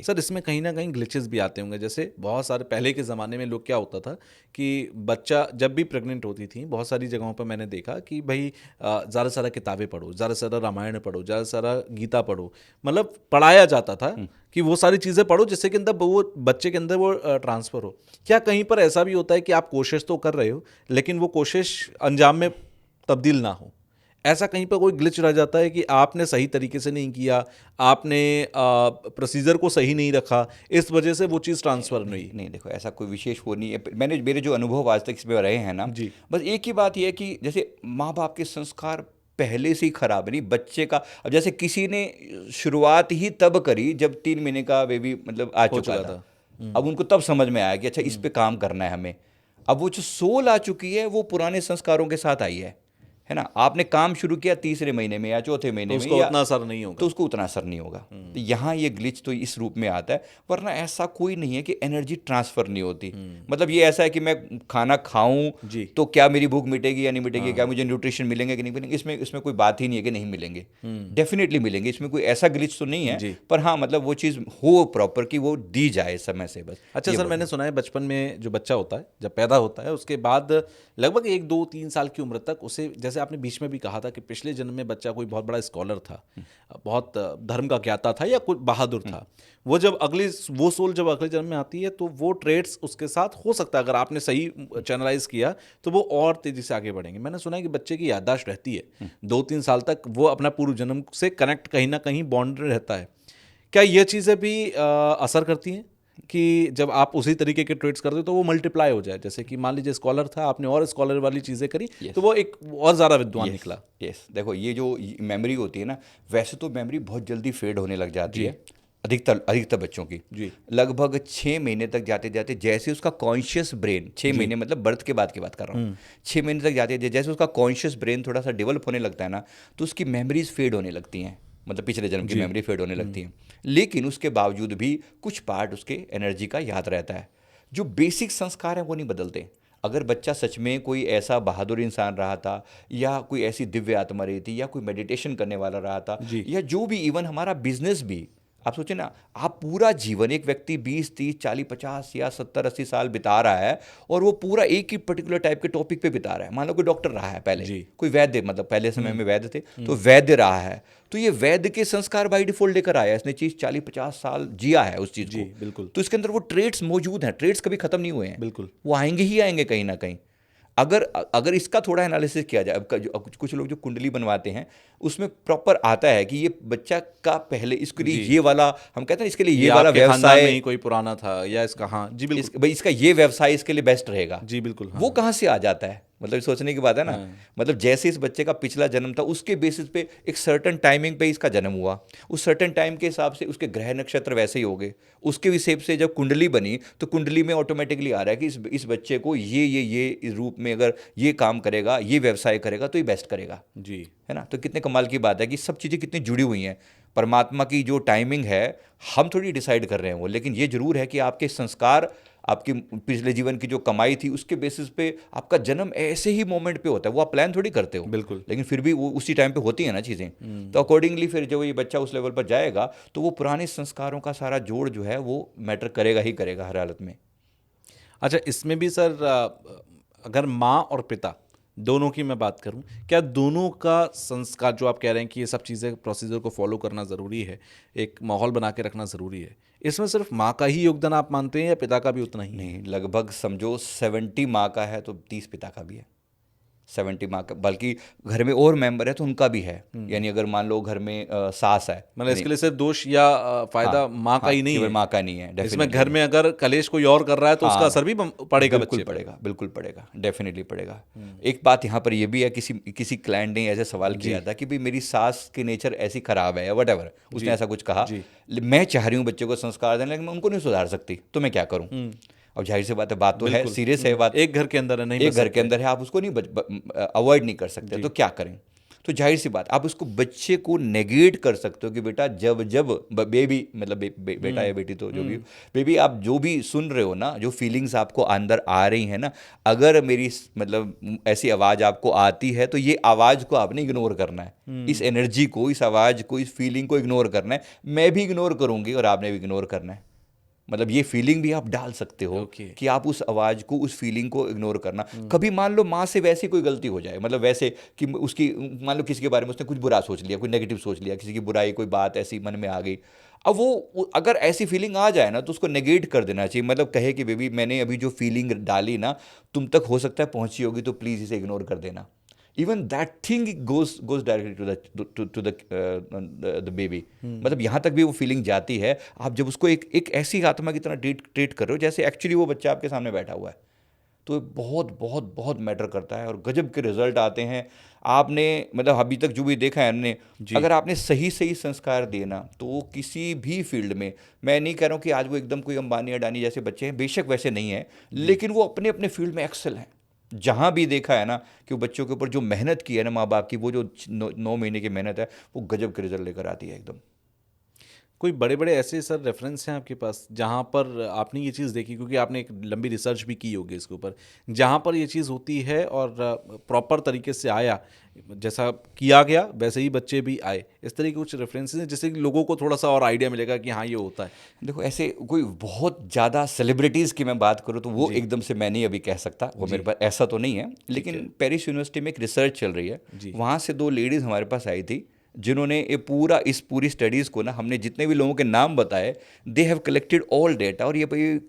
Sir इसमें कहीं ना कहीं ग्लिचेस भी आते होंगे। जैसे बहुत सारे पहले के ज़माने में लोग क्या होता था कि बच्चा जब भी प्रेग्नेंट होती थी, बहुत सारी जगहों पर मैंने देखा कि भाई ज़्यादा से ज़्यादा किताबें पढ़ो, ज़्यादा से ज़्यादा रामायण पढ़ो, ज़्यादा से ज़्यादा गीता पढ़ो, मतलब पढ़ाया जाता था कि वो सारी चीज़ें पढ़ो जिससे कि अंदर वो बच्चे के अंदर वो ट्रांसफ़र हो। क्या कहीं पर ऐसा भी होता है कि आप कोशिश तो कर रहे हो लेकिन वो कोशिश अंजाम में तब्दील ना हो? ऐसा कहीं पर कोई ग्लिच रह जाता है कि आपने सही तरीके से नहीं किया, आपने प्रोसीजर को सही नहीं रखा, इस वजह से वो चीज़ ट्रांसफ़र नहीं नहीं हुई? नहीं, देखो ऐसा कोई विशेष वो नहीं है। मैंने मेरे जो अनुभव आज तक इसमें रहे हैं ना, जी। बस एक ही बात यह है कि जैसे माँ बाप के संस्कार पहले से ही खराब है, नहीं बच्चे का। अब जैसे किसी ने शुरुआत ही तब करी जब 3 महीने का बेबी मतलब आ हो चुका चुका था। था। अब उनको तब समझ में आया कि अच्छा इस पे काम करना है हमें। अब वो जो सोल आ चुकी है वो पुराने संस्कारों के साथ आई है ना। आपने काम शुरू किया तीसरे महीने में या चौथे तो महीने में, उसका या उतना असर नहीं तो होगा। उसको उतना असर नहीं होगा। तो यहाँ ये ग्लिच तो इस रूप में आता है, वरना ऐसा कोई नहीं है कि एनर्जी ट्रांसफर नहीं होती। मतलब ये ऐसा है कि मैं खाना खाऊं जी। तो क्या मेरी भूख मिटेगी या नहीं मिटेगी, क्या हाँ। मुझे न्यूट्रिशन मिलेंगे कि नहीं मिलेंगे, इसमें इसमें कोई बात ही नहीं है कि नहीं मिलेंगे। डेफिनेटली मिलेंगे, इसमें कोई ऐसा ग्लिच तो नहीं है। जी। पर हाँ मतलब वो चीज़ हो प्रॉपर कि वो दी जाए समय से, बस अच्छा ये सर, बहुत मैंने है। सुना है बचपन में जो बच्चा होता है जब पैदा होता है उसके बाद लगभग 1 2 3 साल की उम्र तक उसे, जैसे आपने बीच में भी कहा था कि पिछले जन्म में बच्चा कोई बहुत बड़ा स्कॉलर था, बहुत धर्म का ज्ञाता था या कोई बहादुर था, वो जब अगली वो सोल जब अगले जन्म में आती है तो वो ट्रेड्स उसके साथ हो सकता है, अगर आपने सही चैनलाइज किया तो वो और तेजी से आगे बढ़ेंगे। मैंने सुना है कि बच्चे की याददाश्त रहती है 2 3 साल तक, वो अपना पूर्व जन्म से कनेक्ट कहीं ना कहीं बॉन्ड रहता है। क्या ये चीज़ें भी असर करती हैं कि जब आप उसी तरीके के ट्रेड्स करते हो तो वो मल्टीप्लाई हो जाए? जैसे कि मान लीजिए स्कॉलर था, आपने और स्कॉलर वाली चीज़ें करी तो यस वो एक और ज़्यादा विद्वान यस निकला। यस, देखो ये जो मेमोरी होती है ना, वैसे तो मेमोरी बहुत जल्दी फेड होने लग जाती जी। है, अधिकतर अधिकतर बच्चों की। जी। लगभग 6 महीने तक जाते जाते जैसे उसका कॉन्शियस ब्रेन, छः जी। महीने मतलब बर्थ के बाद की बात कर रहा हूँ, 6 महीने तक जाते जाते जैसे उसका कॉन्शियस ब्रेन थोड़ा सा डेवलप होने लगता है ना, तो उसकी मेमोरीज फेड होने लगती हैं। मतलब पिछले जन्म की जी। मेमोरी फेड होने लगती हैं। लेकिन उसके बावजूद भी कुछ पार्ट उसके एनर्जी का याद रहता है। जो बेसिक संस्कार हैं वो नहीं बदलते। अगर बच्चा सच में कोई ऐसा बहादुर इंसान रहा था, या कोई ऐसी दिव्य आत्मा रही थी, या कोई मेडिटेशन करने वाला रहा था, जी। या जो भी, इवन हमारा बिजनेस भी, आप सोचिए ना, आप पूरा जीवन, एक व्यक्ति 20 30 40 50 या 70 80 साल बिता रहा है, और वो पूरा एक ही पर्टिकुलर टाइप के टॉपिक पे बिता रहा है। मान लो कोई डॉक्टर रहा है पहले, जी। कोई वैद्य, मतलब पहले समय में वैद्य थे, तो वैद्य रहा है, तो ये वैद्य के संस्कार बाई डिफॉल्ट लेकर आया, इसने चीज़ 40 50 साल जिया है उस चीज़ जी। को। बिल्कुल। तो इसके अंदर वो ट्रेड्स मौजूद हैं, ट्रेड्स कभी खत्म नहीं हुए हैं, बिल्कुल। वो आएंगे ही आएंगे कहीं ना कहीं। अगर अगर इसका थोड़ा एनालिसिस किया जाए, अब कुछ लोग जो कुंडली बनवाते हैं उसमें प्रॉपर आता है कि ये बच्चा का पहले इसके लिए जी। ये वाला, हम कहते हैं इसके लिए ये ये वाला आपके खानदान में व्यवसाय, ही कोई पुराना था या इसका, हाँ जी बिल्कुल। भाई इसका ये व्यवसाय इसके लिए बेस्ट रहेगा। जी बिल्कुल। हाँ वो हाँ। कहाँ से आ जाता है, मतलब सोचने की बात है ना। हाँ। मतलब जैसे इस बच्चे का पिछला जन्म था उसके बेसिस पे एक सर्टन टाइमिंग पे इसका जन्म हुआ, उस सर्टन टाइम के हिसाब से उसके ग्रह नक्षत्र वैसे ही हो गए, उसके हिसाब से जब कुंडली बनी तो कुंडली में ऑटोमेटिकली आ रहा है कि इस बच्चे को ये इस रूप में अगर ये काम करेगा, ये व्यवसाय करेगा तो ये बेस्ट करेगा। जी। है ना। तो कितने कमाल की बात है कि सब चीज़ें कितनी जुड़ी हुई हैं। परमात्मा की जो टाइमिंग है हम थोड़ी डिसाइड कर रहे हैं वो, लेकिन ये जरूर है कि आपके संस्कार, आपकी पिछले जीवन की जो कमाई थी उसके बेसिस पे आपका जन्म ऐसे ही मोमेंट पे होता है, वो आप प्लान थोड़ी करते हो, बिल्कुल। लेकिन फिर भी वो उसी टाइम पे होती है ना चीज़ें। तो अकॉर्डिंगली फिर जब ये बच्चा उस लेवल पर जाएगा तो वो पुराने संस्कारों का सारा जोड़ जो है वो मैटर करेगा ही करेगा हर हालत में। अच्छा इसमें भी सर अगर माँ और पिता दोनों की मैं बात करूं, क्या दोनों का संस्कार जो आप कह रहे हैं कि ये सब चीज़ें प्रोसीजर को फॉलो करना ज़रूरी है, एक माहौल बना के रखना ज़रूरी है, इसमें सिर्फ माँ का ही योगदान आप मानते हैं या पिता का भी उतना ही है? नहीं, लगभग समझो 70 माँ का है तो 30 पिता का भी है। 70 माँ का, बल्कि घर में और मेंबर है तो उनका भी है। यानी अगर मान लो घर में सास है, मतलब यानी इसके लिए सिर्फ दोष या फायदा हाँ माँ का हाँ, ही नहीं केवल है? माँ का नहीं है, इसमें डेफिनेटली घर नहीं। में अगर कलेश कोई और कर रहा है तो उसका असर हाँ भी पड़ेगा बिल्कुल बच्चे पर। पड़ेगा, बिल्कुल पड़ेगा, डेफिनेटली पड़ेगा। एक बात यहाँ पर ये भी है, किसी किसी क्लाइंट ने ऐसे सवाल जी। किया था कि भाई मेरी सास की नेचर ऐसी खराब है या वट एवर, जी। उसने ऐसा कुछ कहा। जी। मैं चाह रही हूँ बच्चे को संस्कार देने, लेकिन मैं उनको नहीं सुधार सकती, तो मैं क्या करूँ। अब जाहिर सी बात है, बात तो है, बिल्कुल। सीरियस है बात, एक घर के अंदर है, नहीं एक बच घर के सकते। अंदर है, आप उसको नहीं अवॉइड नहीं कर सकते, जी। तो क्या करें। तो जाहिर सी बात आप उसको बच्चे को नेगेट कर सकते हो कि बेटा जब जब बेबी मतलब बेटा या बेटी तो जो भी बेबी आप जो भी सुन रहे हो ना, जो फीलिंग्स आपको अंदर आ रही है ना, अगर मेरी मतलब ऐसी आवाज़ आपको आती है तो ये आवाज़ को आपने इग्नोर करना है, इस एनर्जी को, इस आवाज़ को, इस फीलिंग को इग्नोर करना है। मैं भी इग्नोर करूँगी और आपने भी इग्नोर करना है। मतलब ये फीलिंग भी आप डाल सकते हो कि आप उस आवाज़ को, उस फीलिंग को इग्नोर करना। कभी मान लो माँ से वैसी कोई गलती हो जाए, मतलब वैसे कि उसकी मान लो किसी के बारे में उसने कुछ बुरा सोच लिया, कोई नेगेटिव सोच लिया, किसी की बुराई, कोई बात ऐसी मन में आ गई। अब वो अगर ऐसी फीलिंग आ जाए ना तो उसको नेगेट कर देना चाहिए। मतलब कहे कि बेबी मैंने अभी जो फीलिंग डाली ना तुम तक हो सकता है पहुंची होगी, तो प्लीज़ इसे इग्नोर कर देना। Even that thing goes directly to the baby. मतलब यहाँ तक भी वो फीलिंग जाती है। आप जब उसको एक ऐसी आत्मा की तरह ट्रीट कर रहे हो जैसे एक्चुअली वो बच्चा आपके सामने बैठा हुआ है, तो ये बहुत बहुत बहुत मैटर करता है और गजब के रिजल्ट आते हैं। आपने मतलब अभी तक जो भी देखा है हमने, अगर आपने सही सही संस्कार दिए ना तो किसी भी फील्ड में, मैं नहीं कह रहा हूँ कि आज वो एकदम कोई अंबानी अडानी जैसे बच्चे हैं, बेशक वैसे नहीं है, लेकिन वो अपने अपने फील्ड में एक्सेल हैं। जहाँ भी देखा है ना कि वो बच्चों के ऊपर जो मेहनत की है ना माँ बाप की, वो जो 9 महीने की मेहनत है, वो गजब के रिजल्ट लेकर आती है एकदम। कोई बड़े बड़े ऐसे सर रेफरेंस हैं आपके पास जहाँ पर आपने ये चीज़ देखी, क्योंकि आपने एक लंबी रिसर्च भी की होगी इसके ऊपर, जहाँ पर ये चीज़ होती है और प्रॉपर तरीके से आया, जैसा किया गया वैसे ही बच्चे भी आए, इस तरह के कुछ रेफरेंसेस हैं जिससे कि लोगों को थोड़ा सा और आइडिया मिलेगा कि हाँ ये होता है? देखो ऐसे कोई बहुत ज़्यादा सेलिब्रिटीज़ की मैं बात करूँ तो वो एकदम से मैं नहीं अभी कह सकता, वो मेरे पास ऐसा तो नहीं है। लेकिन पेरिस यूनिवर्सिटी में एक रिसर्च चल रही है, वहाँ से 2 लेडीज़ हमारे पास आई थी जिन्होंने ये पूरी स्टडीज़ को ना, हमने जितने भी लोगों के नाम बताए, they have collected all data. और ये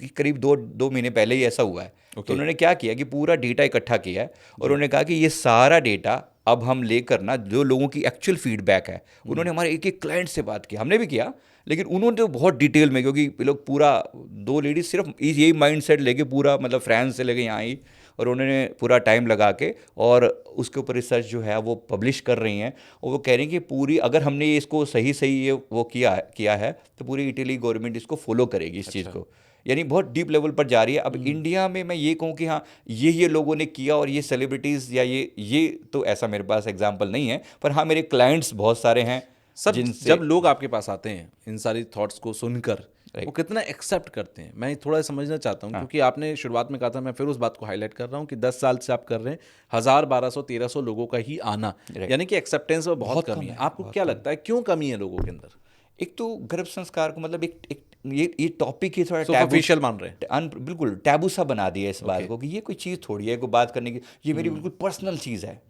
करीब 2 महीने पहले ही ऐसा हुआ है। तो उन्होंने क्या किया कि पूरा डेटा इकट्ठा किया है और उन्होंने कहा कि ये सारा डेटा अब हम लेकर ना, जो लोगों की एक्चुअल फीडबैक है, उन्होंने हमारे एक एक क्लाइंट से बात की, हमने भी किया, लेकिन उन्होंने तो बहुत डिटेल में, क्योंकि लोग पूरा 2 लेडीज सिर्फ यही माइंड सेट लेके पूरा मतलब फ्रांस से लेके यहाँ आई और उन्होंने पूरा टाइम लगा के और उसके ऊपर रिसर्च जो है वो पब्लिश कर रही हैं। और वो कह रही हैं कि पूरी, अगर हमने ये इसको सही सही ये वो किया है तो पूरी इटली गवर्नमेंट इसको फॉलो करेगी इस चीज़ को। यानी बहुत डीप लेवल पर जा रही है। अब इंडिया में मैं ये कहूँ कि हाँ ये लोगों ने किया और ये सेलिब्रिटीज़ या ये तो ऐसा मेरे पास एग्जाम्पल नहीं है, पर हाँ मेरे क्लाइंट्स बहुत सारे हैं सर। जिनसे जब लोग आपके पास आते हैं इन सारी थॉट्स को सुनकर, वो कितना एक्सेप्ट करते हैं, मैं थोड़ा समझना चाहता हूँ। क्योंकि आपने शुरुआत में कहा था, मैं फिर उस बात को हाईलाइट कर रहा हूँ कि 10 साल से आप कर रहे हैं, 1000, 1200, 1300 लोगों का ही आना, यानी कि एक्सेप्टेंस में बहुत कमी है। आपको क्या लगता है क्यों कमी है लोगों के अंदर? एक तो गर्भ संस्कार को मतलब एक ये टॉपिक ही थोड़ा सुपरफिशियल मान रहे हैं। बिल्कुल टैबू सा बना दिया इस बात को कि ये कोई चीज़ थोड़ी है, कोई बात करने की, ये मेरी बिल्कुल पर्सनल चीज़ है।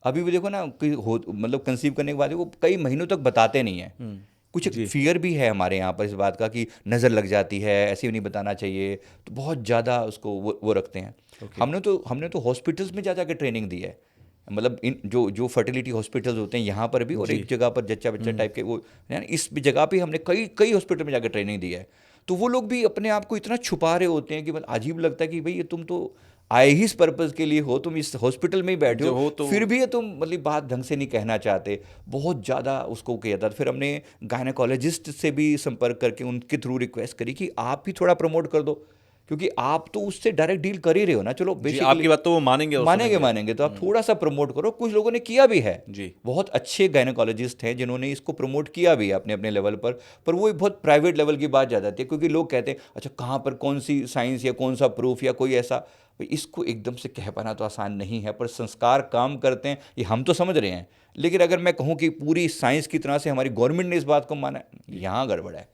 अभी भी देखो ना, मतलब कंसीव करने के बाद वो कई महीनों तक बताते नहीं है। कुछ फियर भी है हमारे यहाँ पर इस बात का कि नज़र लग जाती है, ऐसे भी नहीं बताना चाहिए, तो बहुत ज़्यादा उसको वो रखते हैं। हमने तो हॉस्पिटल्स में जा के ट्रेनिंग दी है। मतलब इन जो फर्टिलिटी हॉस्पिटल्स होते हैं यहाँ पर भी, और एक जगह पर जच्चा बच्चा टाइप के वो, यानी इस जगह पे हमने कई हॉस्पिटल में जाकर ट्रेनिंग दी है। तो वो लोग भी अपने आप को इतना छुपा रहे होते हैं कि मतलब अजीब लगता है कि भाई ये तुम तो आए ही इस पर्पज़ के लिए हो, तुम इस हॉस्पिटल में ही बैठे हो तो फिर भी ये तुम मतलब बात ढंग से नहीं कहना चाहते। बहुत ज़्यादा उसको किया था। फिर हमने गायनेकोलॉजिस्ट से भी संपर्क करके उनके थ्रू रिक्वेस्ट करी कि आप भी थोड़ा प्रमोट कर दो, क्योंकि आप तो उससे डायरेक्ट डील कर ही रहे हो ना। चलो बेसिकली आपकी बात तो वो मानेंगे और मानेंगे, तो आप थोड़ा सा प्रमोट करो। कुछ लोगों ने किया भी है जी। बहुत अच्छे गायनेकोलॉजिस्ट हैं जिन्होंने इसको प्रमोट किया भी है अपने अपने लेवल पर वो बहुत प्राइवेट लेवल की बात जा जाती है, क्योंकि लोग कहते हैं अच्छा कहाँ पर कौन सी साइंस या कौन सा प्रूफ या कोई ऐसा। इसको एकदम से कह पाना तो आसान नहीं है, पर संस्कार काम करते हैं ये हम तो समझ रहे हैं। लेकिन अगर मैं कहूँ कि पूरी साइंस की तरह से हमारी गवर्नमेंट ने इस बात को माना, यहाँ गड़बड़ है।